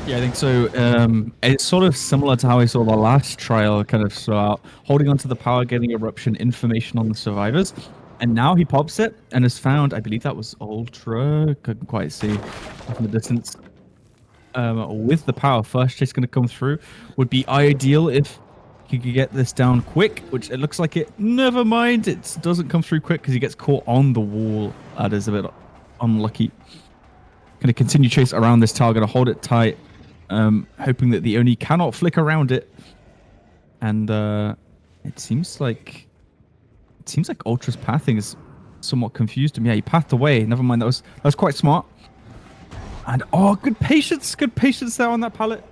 Yeah, I think so. It's sort of similar to how I saw the last trial kind of saw out, holding onto the power, getting eruption information on the survivors. And now he pops it and has found, I believe that was Ultra, couldn't quite see from the distance. With the power, first chase going to come through. Would be ideal if he could get this down quick, which it looks like it. Never mind, it doesn't come through quick because he gets caught on the wall. That is a bit unlucky. Going to continue chase around this tower, going to hold it tight, hoping that the Oni cannot flick around it. And it seems like Ultra's pathing is somewhat confused him. Yeah, he pathed away. Never mind, that was quite smart. And oh, good patience there on that pallet.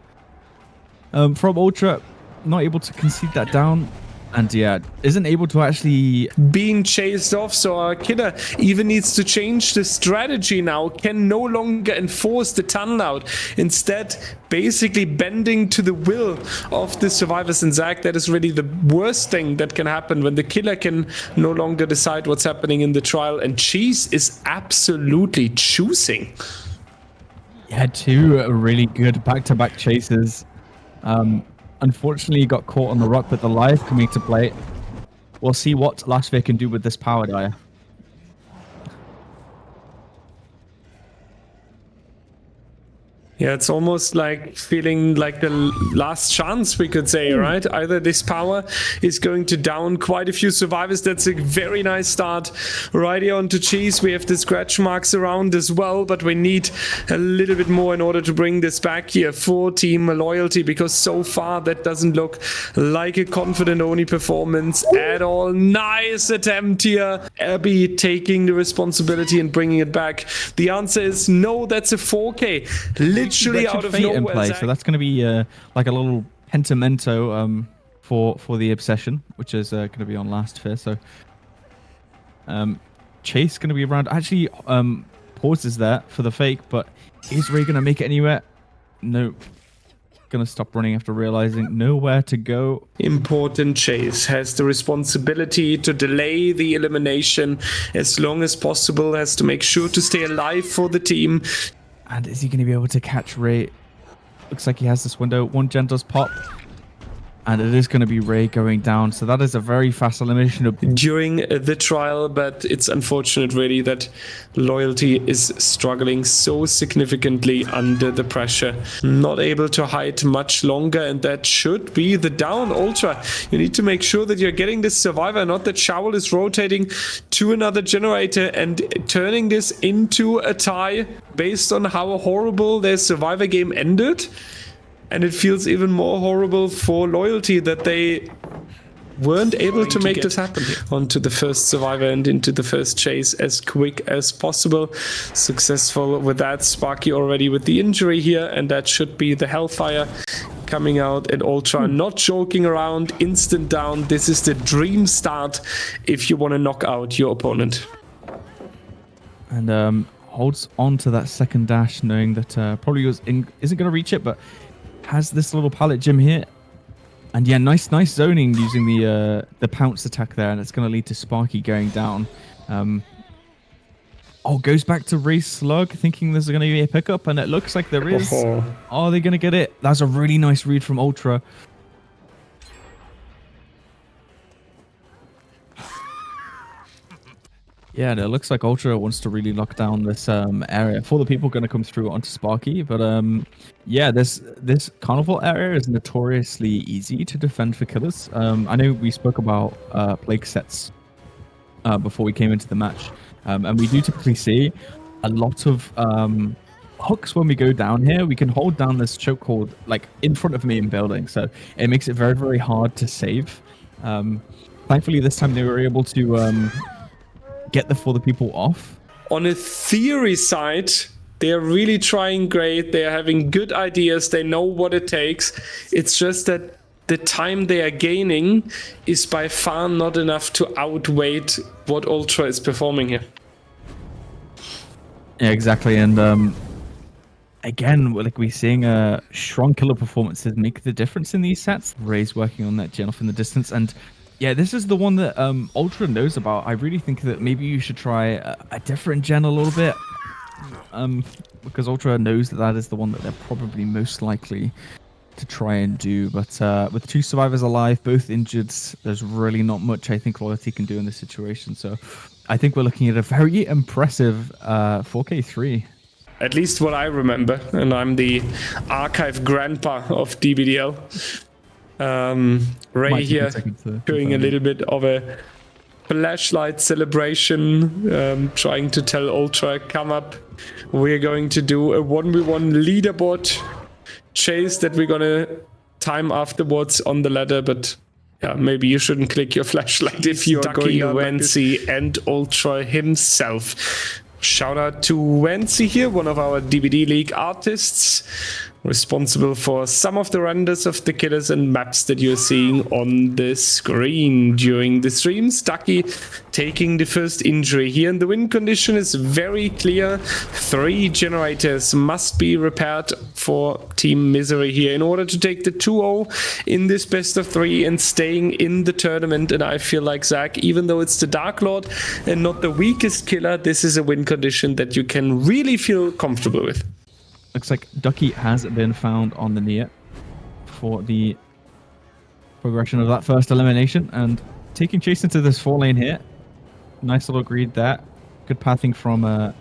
From Ultra, not able to concede that down. And yeah, isn't able to actually... being chased off, so our killer even needs to change the strategy now, can no longer enforce the tunnel out, instead basically bending to the will of the survivors. And Zach, that is really the worst thing that can happen when the killer can no longer decide what's happening in the trial, and Cheese is absolutely choosing. Yeah, two really good back-to-back chases. Unfortunately, he got caught on the rock, but the live coming to play. We'll see what Lasve can do with this power dire. Yeah, it's almost like feeling like the last chance, we could say, right? Either this power is going to down quite a few survivors. That's a very nice start right here onto Cheese. We have the scratch marks around as well, but we need a little bit more in order to bring this back here for Team Loyalty, because so far that doesn't look like a confident Oni performance at all. Nice attempt here. Abby taking the responsibility and bringing it back. The answer is no, that's a 4K. Literally out of nowhere, in play, so that's going to be like a little pentimento for the obsession, which is going to be on last fear. So Chase going to be around. Actually, pauses there for the fake, but is Ray going to make it anywhere? No. Going to stop running after realizing nowhere to go. Important Chase has the responsibility to delay the elimination as long as possible, has to make sure to stay alive for the team. And is he going to be able to catch Ray? Looks like he has this window. One gen does pop. And it is going to be Ray going down. So that is a very fast elimination during the trial, but it's unfortunate really that Loyalty is struggling so significantly under the pressure. Not able to hide much longer, and that should be the down. Ultra, you need to make sure that you're getting this survivor, not that Shovel is rotating to another generator and turning this into a tie based on how horrible their survivor game ended. And it feels even more horrible for Loyalty that they weren't able to make this happen. Onto the first survivor and into the first chase as quick as possible. Successful with that. Sparky already with the injury here, and that should be the Hellfire coming out. And Ultra not joking around, instant down. This is the dream start if you want to knock out your opponent. And holds on to that second dash, knowing that probably isn't going to reach it, but has this little pallet gym here. And yeah, nice zoning using the pounce attack there, and it's going to lead to Sparky going down. Goes back to Race Slug, thinking there's going to be a pickup, and it looks like there is. Are they going to get it? That's a really nice read from Ultra. Yeah, and it looks like Ultra wants to really lock down this area for the people going to come through onto Sparky. But yeah, this carnival area is notoriously easy to defend for killers. I know we spoke about plague sets before we came into the match, and we do typically see a lot of hooks when we go down here. We can hold down this chokehold like in front of me in building, so it makes it very, very hard to save. Thankfully, this time they were able to get the people off. On a theory side, they're really trying great. They're having good ideas. They know what it takes. It's just that the time they are gaining is by far not enough to outweigh what Ultra is performing here. Yeah, exactly. And again, like we're seeing strong killer performances make the difference in these sets. Ray's working on that gen off in the distance, and yeah, this is the one that Ultra knows about. I really think that maybe you should try a different gen a little bit. because Ultra knows that that is the one that they're probably most likely to try and do. But with 2 survivors alive, both injured, there's really not much I think Loyalty can do in this situation. So I think we're looking at a very impressive 4K3. At least what I remember, and I'm the archive grandpa of DBDL. Ray here doing a little bit of a flashlight celebration, trying to tell Ultra, come up, we're going to do a 1v1 leaderboard chase that we're gonna time afterwards on the ladder, but yeah, maybe you shouldn't click your flashlight if you're going to Wency and Ultra himself. Shout out to Wency here, one of our DBDLeague artists, responsible for some of the renders of the killers and maps that you're seeing on the screen during the streams. Ducky taking the first injury here, and the win condition is very clear. 3 generators must be repaired for Team Misery here in order to take the 2-0 in this best of 3 and staying in the tournament. And I feel like, Zach, even though it's the Dark Lord and not the weakest killer, this is a win condition that you can really feel comfortable with. Looks like Ducky has been found on the near for the progression of that first elimination, and taking chase into this 4 lane here. Nice little greed there. Good pathing from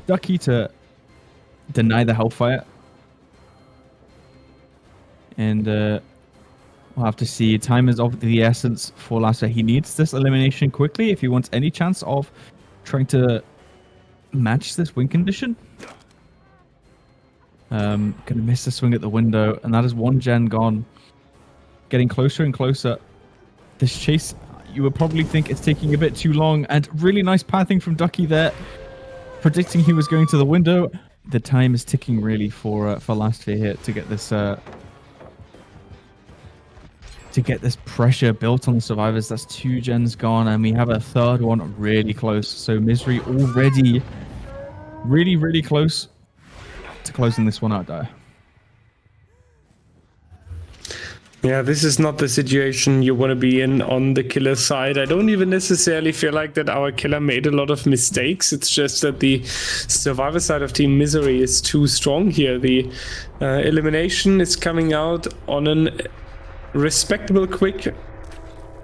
Ducky to deny the Hellfire. And we'll have to see. Time is of the essence for Lassa. He needs this elimination quickly if he wants any chance of trying to match this win condition. Gonna miss the swing at the window, and that is 1 gen gone. Getting closer and closer. This chase, you would probably think it's taking a bit too long, and really nice pathing from Ducky there, predicting he was going to the window. The time is ticking really for Lastfear here to get this pressure built on the survivors. That's 2 gens gone, and we have a 3rd one really close. So Misery already really close to closing this one out there. Yeah, this is not the situation you want to be in on the killer side. I don't even necessarily feel like that our killer made a lot of mistakes. It's just that the survivor side of Team Misery is too strong here. The elimination is coming out on an respectable quick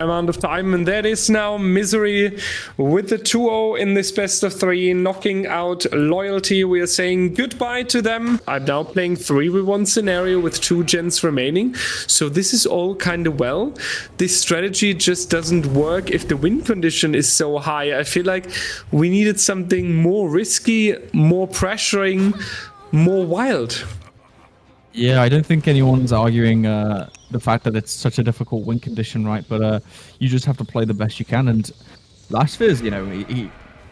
amount of time, and that is now Misery with the 2-0 in this best of 3, knocking out Loyalty. We are saying goodbye to them. I'm now playing 3v1 scenario with 2 gens remaining, so this is all kind of well. This strategy just doesn't work if the win condition is so high. I feel like we needed something more risky, more pressuring, more wild. Yeah, I don't think anyone's arguing the fact that it's such a difficult win condition, right? But you just have to play the best you can. And Lastfear's, you know,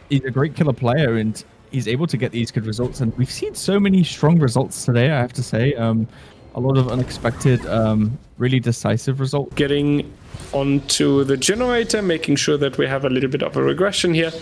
he's a great killer player, and he's able to get these good results. And we've seen so many strong results today, I have to say. A lot of unexpected, really decisive results. Getting onto the generator, making sure that we have a little bit of a regression here.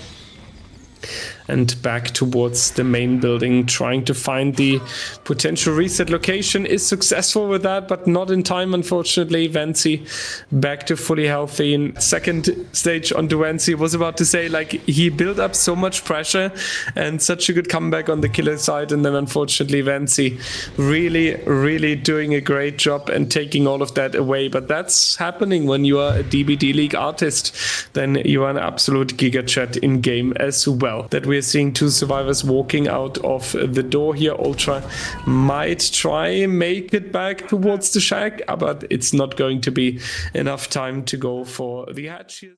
And back towards the main building, trying to find the potential reset location. Is successful with that, but not in time, unfortunately. Wency back to fully healthy. In second stage onto Wency, was about to say, like, he built up so much pressure and such a good comeback on the killer side, and then unfortunately Wency really doing a great job and taking all of that away. But that's happening when you are a DBDLeague artist. Then you are an absolute giga chat in game as well. That we're seeing 2 survivors walking out of the door here. Ultra might try make it back towards the shack, but it's not going to be enough time to go for the hatch here.